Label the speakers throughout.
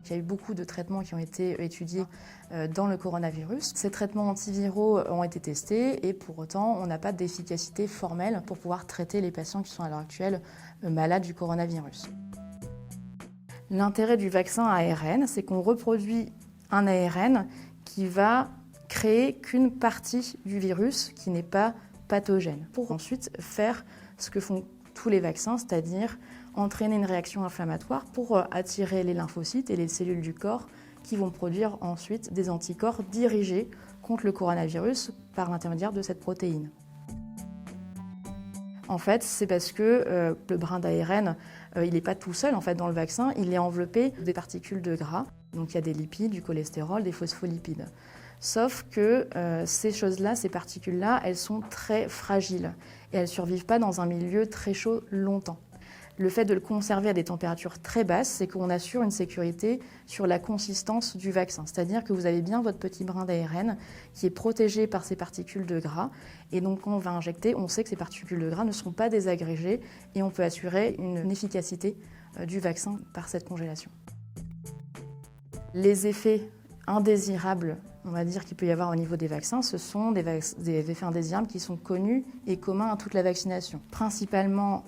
Speaker 1: qu'il y a eu beaucoup de traitements qui ont été étudiés dans le coronavirus. Ces traitements antiviraux ont été testés et pour autant, on n'a pas d'efficacité formelle pour pouvoir traiter les patients qui sont à l'heure actuelle malades du coronavirus. L'intérêt du vaccin ARN, c'est qu'on reproduit un ARN qui va créer qu'une partie du virus qui n'est pas pathogène, pour ensuite faire ce que font tous les vaccins, c'est-à-dire entraîner une réaction inflammatoire pour attirer les lymphocytes et les cellules du corps qui vont produire ensuite des anticorps dirigés contre le coronavirus par l'intermédiaire de cette protéine. En fait, c'est parce que le brin d'ARN, il n'est pas tout seul en fait, dans le vaccin, il est enveloppé des particules de gras. Donc il y a des lipides, du cholestérol, des phospholipides. Sauf que ces choses-là, ces particules-là, elles sont très fragiles et elles ne survivent pas dans un milieu très chaud longtemps. Le fait de le conserver à des températures très basses, c'est qu'on assure une sécurité sur la consistance du vaccin. C'est-à-dire que vous avez bien votre petit brin d'ARN qui est protégé par ces particules de gras. Et donc quand on va injecter, on sait que ces particules de gras ne seront pas désagrégées et on peut assurer une efficacité du vaccin par cette congélation. Les effets indésirables, on va dire qu'il peut y avoir au niveau des vaccins, ce sont des effets indésirables qui sont connus et communs à toute la vaccination. Principalement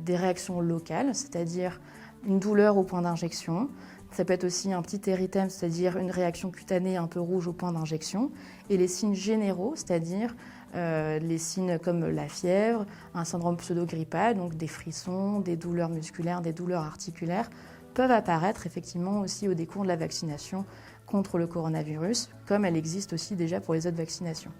Speaker 1: des réactions locales, c'est-à-dire une douleur au point d'injection. Ça peut être aussi un petit érythème, c'est-à-dire une réaction cutanée un peu rouge au point d'injection. Et les signes généraux, c'est-à-dire les signes comme la fièvre, un syndrome pseudo-grippal, donc des frissons, des douleurs musculaires, des douleurs articulaires, peuvent apparaître effectivement aussi au décours de la vaccination contre le coronavirus, comme elle existe aussi déjà pour les autres vaccinations.